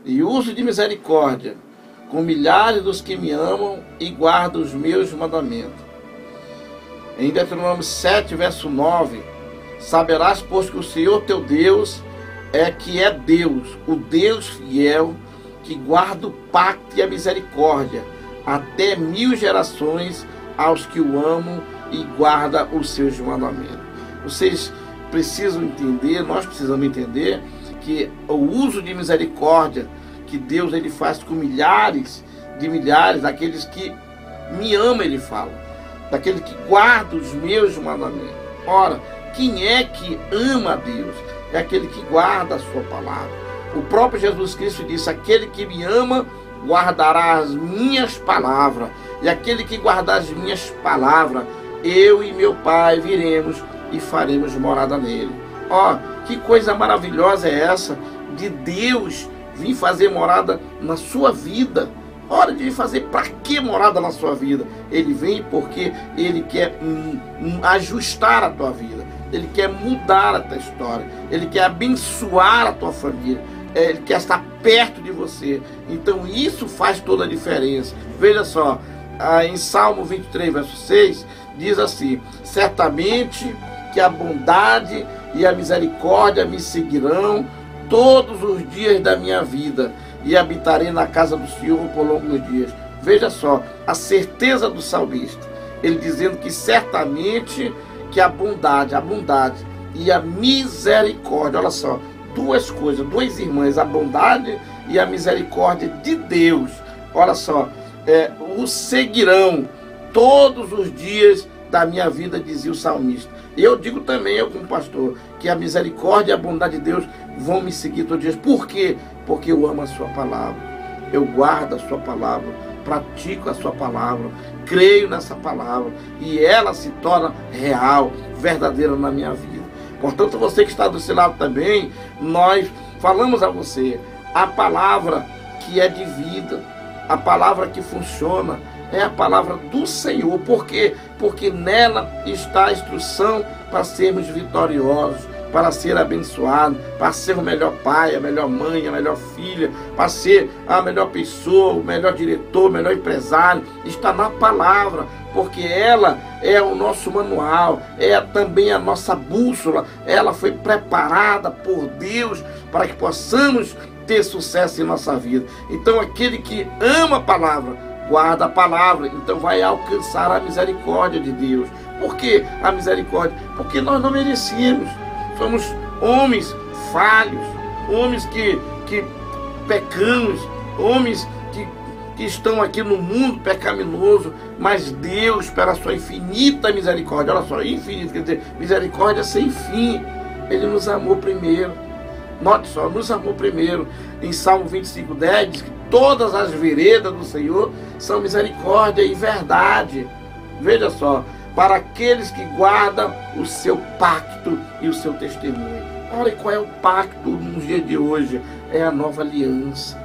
e uso de misericórdia com milhares dos que me amam e guardam os meus mandamentos. Em Deuteronômio 7, verso 9, saberás, pois, que o Senhor teu Deus é Deus, o Deus fiel, que guarda o pacto e a misericórdia até 1000 gerações aos que o amam e guarda os seus mandamentos. Vocês precisam entender, nós precisamos entender que o uso de misericórdia que Deus ele faz com milhares, daqueles que me amam, ele fala, daquele que guarda os meus mandamentos. Ora, quem é que ama a Deus? É aquele que guarda a sua palavra. O próprio Jesus Cristo disse: aquele que me ama guardará as minhas palavras, e aquele que guardar as minhas palavras, eu e meu Pai viremos e faremos morada nele. Ó, que coisa maravilhosa é essa de Deus vir fazer morada na sua vida. Hora de fazer para que morada na sua vida? Ele vem porque ele quer ajustar a tua vida. Ele quer mudar a tua história. Ele quer abençoar a tua família. Ele quer estar perto de você. Então isso faz toda a diferença. Veja só, em Salmo 23, verso 6, diz assim: certamente que a bondade e a misericórdia me seguirão todos os dias da minha vida, e habitarei na casa do Senhor por longos dias. Veja só, a certeza do salmista, ele dizendo que certamente que a bondade e a misericórdia, olha só, duas coisas, duas irmãs, a bondade e a misericórdia de Deus, olha só, o seguirão todos os dias da minha vida, dizia o salmista. E eu digo também, eu como pastor, que a misericórdia e a bondade de Deus vão me seguir todos os dias. Por quê? Porque eu amo a sua palavra, eu guardo a sua palavra, pratico a sua palavra, creio nessa palavra, e ela se torna real, verdadeira na minha vida. Portanto, você que está do seu lado também, nós falamos a você, a palavra que é de vida, a palavra que funciona, é a palavra do Senhor. Por quê? Porque nela está a instrução para sermos vitoriosos, para ser abençoados, para ser o melhor pai, a melhor mãe, a melhor filha, para ser a melhor pessoa, o melhor diretor, o melhor empresário. Está na palavra, porque ela é o nosso manual, é também a nossa bússola. Ela foi preparada por Deus para que possamos ter sucesso em nossa vida. Então aquele que ama a palavra, guarda a palavra, então vai alcançar a misericórdia de Deus. Por que a misericórdia? Porque nós não merecíamos. Somos homens falhos, homens que pecamos, homens que estão aqui no mundo pecaminoso, mas Deus, pela sua infinita misericórdia, olha só, infinita, quer dizer, misericórdia sem fim, Ele nos amou primeiro. Note só, nos amou primeiro. Em Salmo 25:10 diz que todas as veredas do Senhor são misericórdia e verdade. Veja só, para aqueles que guardam o seu pacto e o seu testemunho. Olha qual é o pacto nos dias de hoje. É a nova aliança.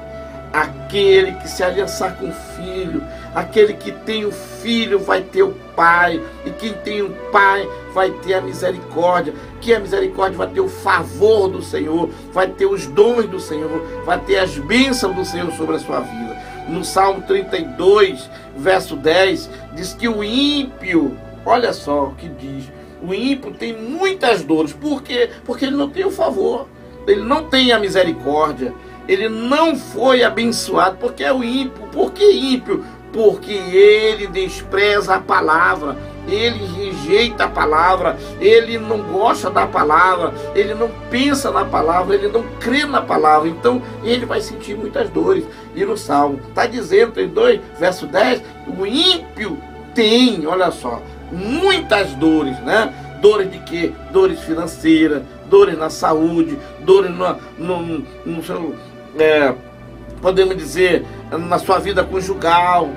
Aquele que se aliançar com o filho, aquele que tem o filho vai ter o pai, e quem tem o pai vai ter a misericórdia, que a misericórdia vai ter o favor do Senhor, vai ter os dons do Senhor, vai ter as bênçãos do Senhor sobre a sua vida. No Salmo 32, verso 10, diz que o ímpio, olha só o que diz, o ímpio tem muitas dores. Por quê? Porque ele não tem o favor, ele não tem a misericórdia, ele não foi abençoado. Porque é o ímpio. Por que ímpio? Porque ele despreza a palavra, ele rejeita a palavra, ele não gosta da palavra, ele não pensa na palavra, ele não crê na palavra. Então ele vai sentir muitas dores. E no Salmo está dizendo, 32, verso 10, o ímpio tem, olha só, muitas dores, né? Dores de quê? Dores financeiras, dores na saúde, dores no seu, podemos dizer, na sua vida conjugal.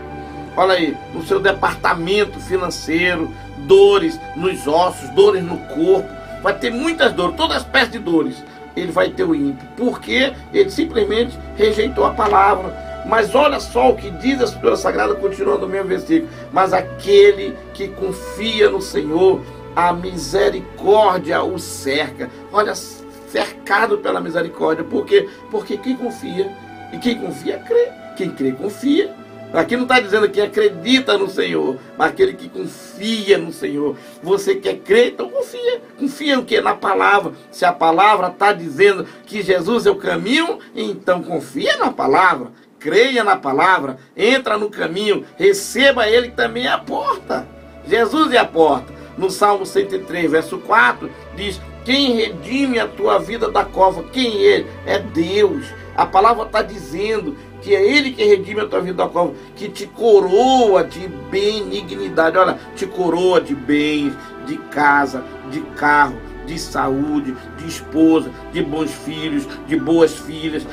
Olha aí, no seu departamento financeiro, dores nos ossos, dores no corpo. Vai ter muitas dores, todas as espécies de dores. Ele vai ter o ímpio, porque ele simplesmente rejeitou a palavra. Mas olha só o que diz a Escritura Sagrada, continuando no mesmo versículo. Mas aquele que confia no Senhor, a misericórdia o cerca. Olha, cercado pela misericórdia. Por quê? Porque quem confia E quem confia, crê. Quem crê, confia. Aqui não está dizendo que acredita no Senhor, mas aquele que confia no Senhor. Você quer crer, então confia. Confia o quê? Na palavra. Se a palavra está dizendo que Jesus é o caminho, então confia na palavra. Creia na palavra. Entra no caminho. Receba Ele que também é a porta. Jesus é a porta. No Salmo 103, verso 4, diz: quem redime a tua vida da cova? Quem é Ele? É Deus. A palavra está dizendo que é Ele que redime a tua vida da cova, que te coroa de benignidade. Olha, te coroa de bens, de casa, de carro, de saúde, de esposa, de bons filhos, de boas filhas.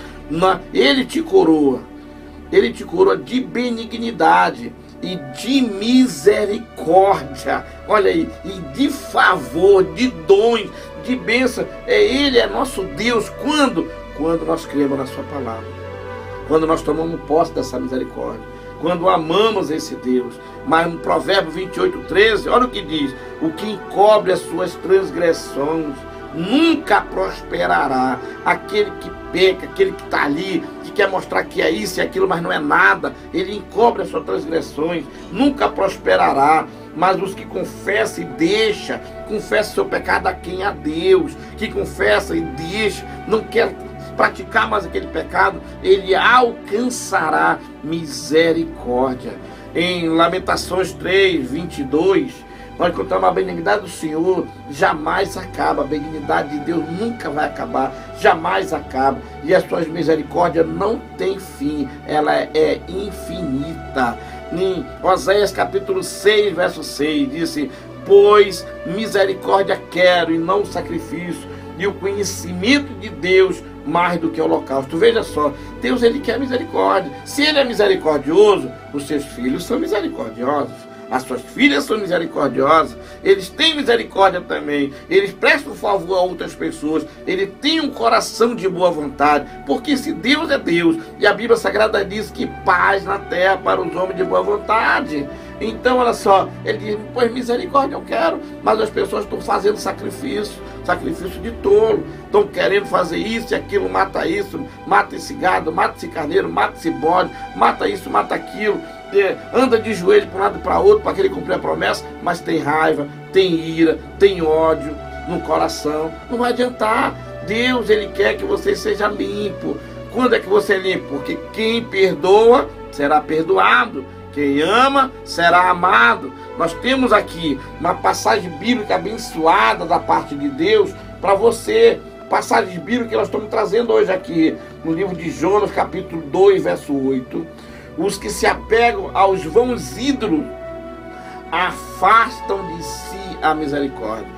Ele te coroa. Ele te coroa de benignidade e de misericórdia. Olha aí, e de favor, de dons, de bênção. Ele é nosso Deus. Quando nós cremos na sua palavra. Quando nós tomamos posse dessa misericórdia, quando amamos esse Deus. Mas no Provérbio 28:13, olha o que diz: o que encobre as suas transgressões nunca prosperará. Aquele que peca, aquele que está ali, que quer mostrar que é isso e aquilo, mas não é nada, ele encobre as suas transgressões, nunca prosperará. Mas os que confessam e deixam, confessa seu pecado a quem? A Deus. Que confessa e deixa, não quer praticar mais aquele pecado, ele alcançará misericórdia. Em Lamentações 3:22, nós encontramos: a benignidade do Senhor jamais acaba. A benignidade de Deus nunca vai acabar, jamais acaba. E as suas misericórdias não têm fim, ela é infinita. Em Oséias capítulo 6, verso 6, disse: pois misericórdia quero e não sacrifício, e o conhecimento de Deus mais do que o holocausto. Veja só, Deus, ele quer misericórdia. Se ele é misericordioso, os seus filhos são misericordiosos, as suas filhas são misericordiosas, eles têm misericórdia também, eles prestam favor a outras pessoas, ele tem um coração de boa vontade, porque se Deus é Deus, e a Bíblia Sagrada diz que paz na terra para os homens de boa vontade. Então, olha só, ele diz: pois misericórdia eu quero, mas as pessoas estão fazendo sacrifício de tolo, estão querendo fazer isso e aquilo, mata isso, mata esse gado, mata esse carneiro, mata esse bode, mata isso, mata aquilo, anda de joelho para um lado e para outro para querer cumprir a promessa, mas tem raiva, tem ira, tem ódio no coração. Não vai adiantar. Deus, ele quer que você seja limpo. Quando é que você é limpo? Porque quem perdoa será perdoado, quem ama será amado. Nós temos aqui uma passagem bíblica abençoada da parte de Deus para você. Passagem bíblica que nós estamos trazendo hoje aqui no livro de Jonas, capítulo 2, verso 8. Os que se apegam aos vãos ídolos afastam de si a misericórdia.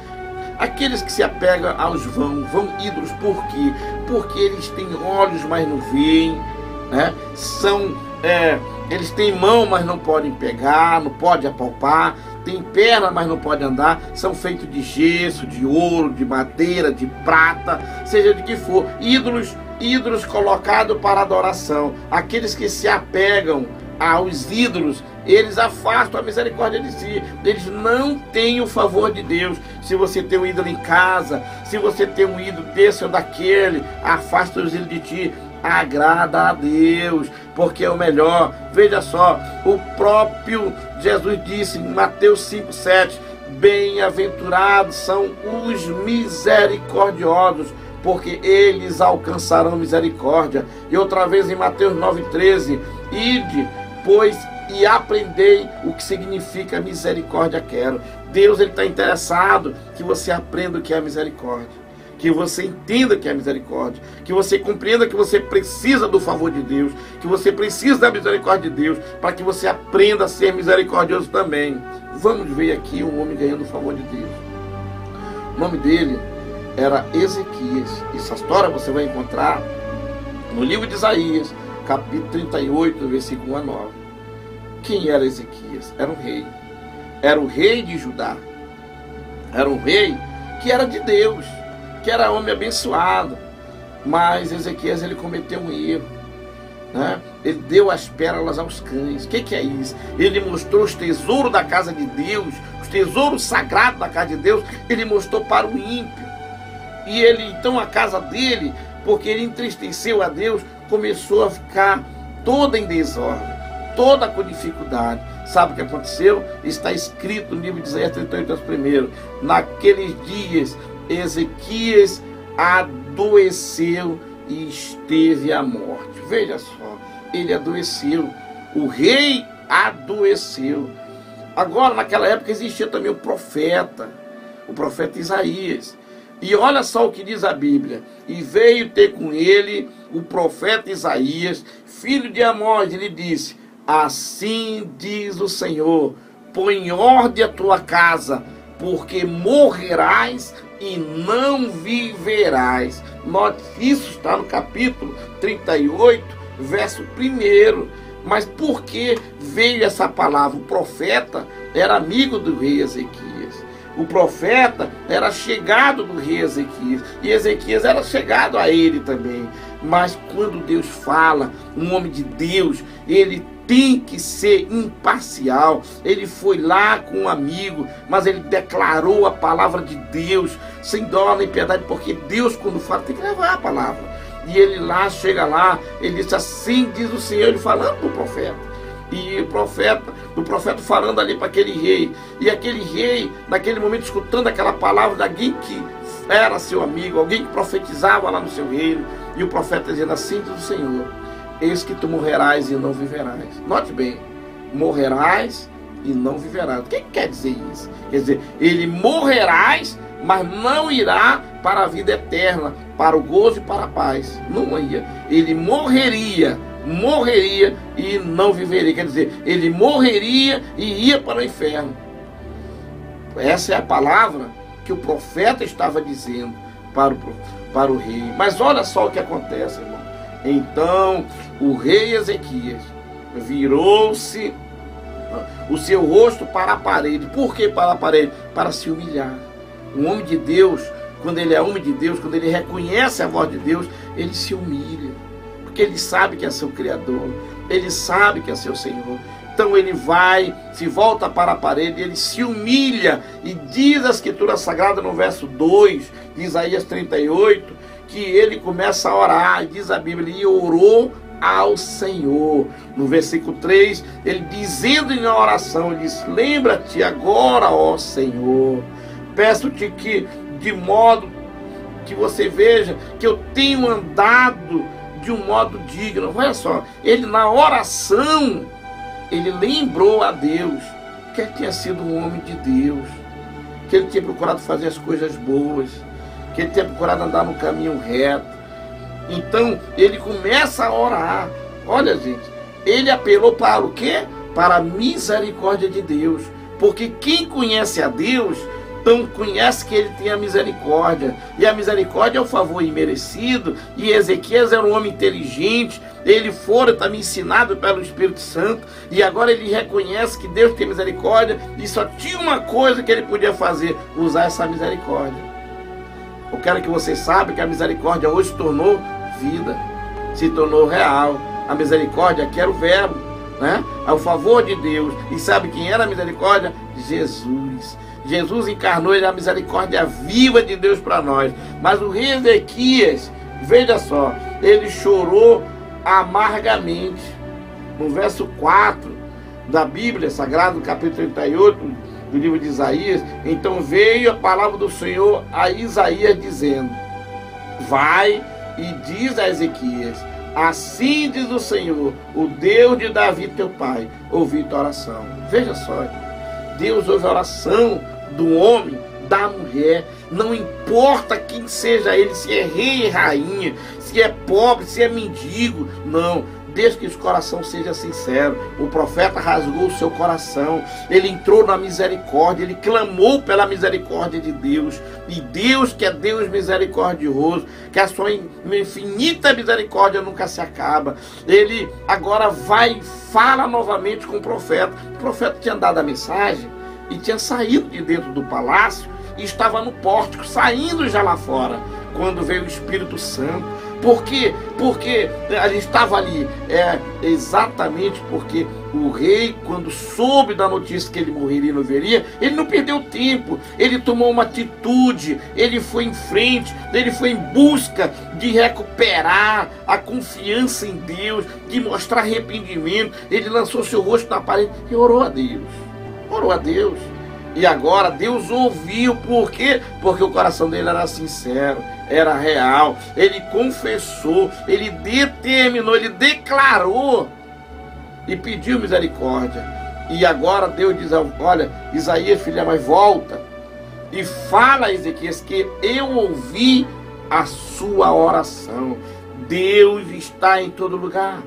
Aqueles que se apegam aos vão ídolos, por quê? Porque eles têm olhos, mas não veem, né? Eles têm mão, mas não podem pegar, não podem apalpar, têm perna, mas não podem andar, são feitos de gesso, de ouro, de madeira, de prata, seja de que for, ídolos colocados para adoração. Aqueles que se apegam aos ídolos, eles afastam a misericórdia de si, eles não têm o favor de Deus. Se você tem um ídolo em casa, se você tem um ídolo desse ou daquele, afasta os ídolos de ti, agrada a Deus, porque é o melhor. Veja só, o próprio Jesus disse em Mateus 5:7, bem-aventurados são os misericordiosos, porque eles alcançarão misericórdia. E outra vez em Mateus 9:13, ide, pois, e aprendei o que significa misericórdia quero. Deus, ele está interessado que você aprenda o que é misericórdia, que você entenda o que é misericórdia, que você compreenda que você precisa do favor de Deus, que você precisa da misericórdia de Deus, para que você aprenda a ser misericordioso também. Vamos ver aqui um homem ganhando o favor de Deus. O nome dele era Ezequias. Essa história você vai encontrar no livro de Isaías, capítulo 38, versículo 1 a 9. Quem era Ezequias? Era um rei. Era o rei de Judá. Era um rei que era de Deus, que era homem abençoado. Mas Ezequias, ele cometeu um erro, né? Ele deu as pérolas aos cães. O que é isso? Ele mostrou os tesouros da casa de Deus, os tesouros sagrados da casa de Deus, ele mostrou para o ímpio. E ele, então, a casa dele, porque ele entristeceu a Deus, começou a ficar toda em desordem, toda com dificuldade. Sabe o que aconteceu? Está escrito no livro de Isaías 38:1. Naqueles dias, Ezequias adoeceu e esteve à morte. Veja só, ele adoeceu, o rei adoeceu. Agora, naquela época existia também o profeta Isaías. E olha só o que diz a Bíblia: e veio ter com ele o profeta Isaías, filho de Amós, e lhe disse: assim diz o Senhor, põe em ordem a tua casa, porque morrerás e não viverás. Note, isso está no capítulo 38, verso 1. Mas por que veio essa palavra? O profeta era amigo do rei Ezequias. O profeta era chegado do rei Ezequias. E Ezequias era chegado a ele também. Mas quando Deus fala, um homem de Deus, ele tem que ser imparcial. Ele foi lá com um amigo, mas ele declarou a palavra de Deus, sem dó nem piedade, porque Deus, quando fala, tem que levar a palavra. E ele lá, chega lá, ele disse: assim diz o Senhor, ele falando para o profeta. E o profeta falando ali para aquele rei. E aquele rei, naquele momento, escutando aquela palavra de alguém que era seu amigo, alguém que profetizava lá no seu reino. E o profeta dizendo: assim diz o Senhor, eis que tu morrerás e não viverás. Note bem, morrerás e não viverás. O que quer dizer isso? Quer dizer, ele morrerás, mas não irá para a vida eterna, para o gozo e para a paz. Não ia. Ele morreria e não viveria. Quer dizer, ele morreria e ia para o inferno. Essa é a palavra que o profeta estava dizendo para o rei. Mas olha só o que acontece, irmão. Então o rei Ezequias virou-se o seu rosto para a parede. Por que para a parede? Para se humilhar. Um homem de Deus, quando ele é homem de Deus, quando ele reconhece a voz de Deus, ele se humilha, porque ele sabe que é seu Criador, ele sabe que é seu Senhor. Então ele se volta para a parede, ele se humilha, e diz a Escritura Sagrada no verso 2 de Isaías 38, que ele começa a orar. E diz a Bíblia: e orou ao Senhor. No versículo 3, ele dizendo em oração, ele diz: lembra-te agora, ó Senhor, peço-te que, de modo que você veja que eu tenho andado de um modo digno. Olha só, ele na oração, ele lembrou a Deus que ele tinha sido um homem de Deus, que ele tinha procurado fazer as coisas boas, que ele tinha procurado andar no caminho reto. Então ele começa a orar. Olha, gente, ele apelou para o quê? Para a misericórdia de Deus, porque quem conhece a Deus, então conhece que ele tem a misericórdia, e a misericórdia é o favor imerecido. E Ezequias era um homem inteligente, ele fora também ensinado pelo Espírito Santo, e agora ele reconhece que Deus tem misericórdia, e só tinha uma coisa que ele podia fazer: usar essa misericórdia. Eu quero que você saiba que a misericórdia hoje se tornou vida, se tornou real. A misericórdia aqui era o verbo, né? É o favor de Deus. E sabe quem era a misericórdia? Jesus. Jesus encarnou, ele é a misericórdia viva de Deus para nós. Mas o rei Ezequias, veja só, ele chorou amargamente. No verso 4 da Bíblia Sagrada, no capítulo 38 do livro de Isaías: então veio a palavra do Senhor a Isaías dizendo: vai e diz a Ezequias: assim diz o Senhor, o Deus de Davi teu pai, ouvi tua oração. Veja só, Deus ouve a oração do homem, da mulher, não importa quem seja ele, se é rei e rainha, se é pobre, se é mendigo, não, desde que o coração seja sincero. O profeta rasgou o seu coração, ele entrou na misericórdia, ele clamou pela misericórdia de Deus, e Deus, que é Deus misericordioso, que a sua infinita misericórdia nunca se acaba, ele agora vai e fala novamente com o profeta tinha dado a mensagem, e tinha saído de dentro do palácio, e estava no pórtico, saindo já lá fora, quando veio o Espírito Santo. Por quê? Porque ele estava ali. É exatamente porque o rei, quando soube da notícia que ele morreria e não veria, ele não perdeu tempo. Ele tomou uma atitude, ele foi em frente, ele foi em busca de recuperar a confiança em Deus, de mostrar arrependimento. Ele lançou seu rosto na parede e orou a Deus. Orou a Deus. E agora Deus ouviu. Por quê? Porque o coração dele era sincero, era real. Ele confessou, ele determinou, ele declarou e pediu misericórdia. E agora Deus diz: olha, Isaías, filha, mas volta e fala a Ezequias que eu ouvi a sua oração. Deus está em todo lugar.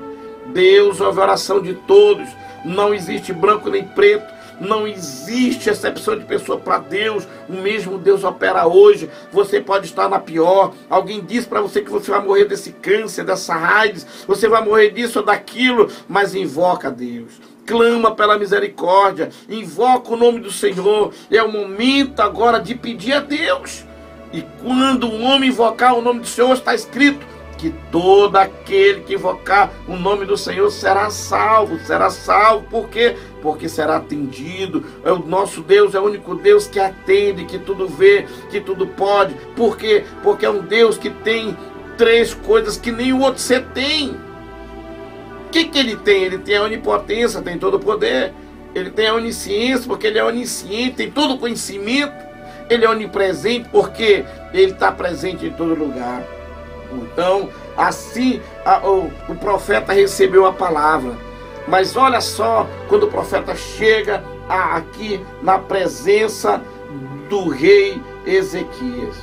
Deus ouve a oração de todos. Não existe branco nem preto. Não existe exceção de pessoa para Deus. O mesmo Deus opera hoje. Você pode estar na pior. Alguém diz para você que você vai morrer desse câncer, dessa AIDS, você vai morrer disso ou daquilo, mas invoca a Deus. Clama pela misericórdia. Invoca o nome do Senhor. É o momento agora de pedir a Deus. E quando um homem invocar o nome do Senhor, está escrito que todo aquele que invocar o nome do Senhor será salvo. Será salvo. Por quê? Porque será atendido. O nosso Deus é o único Deus que atende, que tudo vê, que tudo pode. Por quê? Porque é um Deus que tem três coisas que nenhum outro ser tem. O que ele tem? Ele tem a onipotência, tem todo o poder. Ele tem a onisciência, porque ele é onisciente, tem todo o conhecimento. Ele é onipresente, porque ele está presente em todo lugar. Então, assim o profeta recebeu a palavra. Mas olha só, quando o profeta chega aqui na presença do rei Ezequias.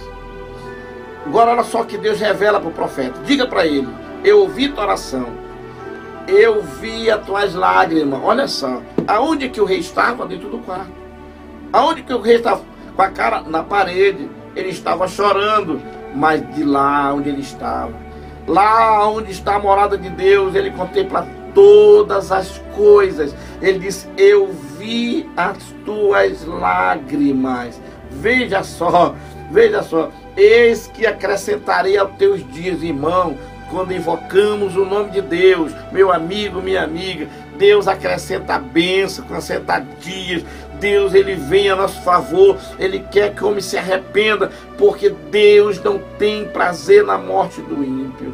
Agora olha só que Deus revela para o profeta. Diga para ele: eu ouvi tua oração, eu vi as tuas lágrimas. Olha só, aonde que o rei estava? Dentro do quarto. Aonde que o rei estava? Com a cara na parede. Ele estava chorando. Mas de lá onde ele estava, lá onde está a morada de Deus, ele contempla todas as coisas. Ele diz: eu vi as tuas lágrimas. Veja só, eis que acrescentarei aos teus dias, irmão. Quando invocamos o nome de Deus, meu amigo, minha amiga, Deus acrescenta a bênção, acrescenta dias. Deus, ele vem a nosso favor. Ele quer que o homem se arrependa, porque Deus não tem prazer na morte do ímpio.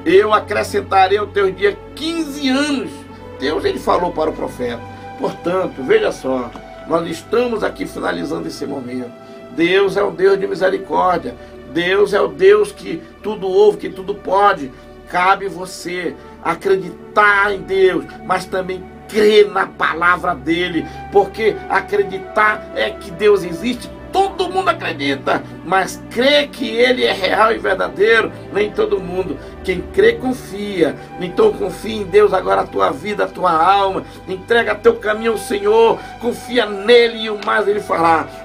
Eu acrescentarei ao teu dia 15 anos. Deus, ele falou para o profeta. Portanto, veja só, nós estamos aqui finalizando esse momento. Deus é um Deus de misericórdia. Deus é o Deus que tudo ouve, que tudo pode. Cabe você acreditar em Deus, mas também crer na palavra dele, porque acreditar é que Deus existe, todo mundo acredita, mas crer que ele é real e verdadeiro, nem todo mundo. Quem crê confia. Então confia em Deus agora, a tua vida, a tua alma, entrega teu caminho ao Senhor, confia nele e o mais ele fará.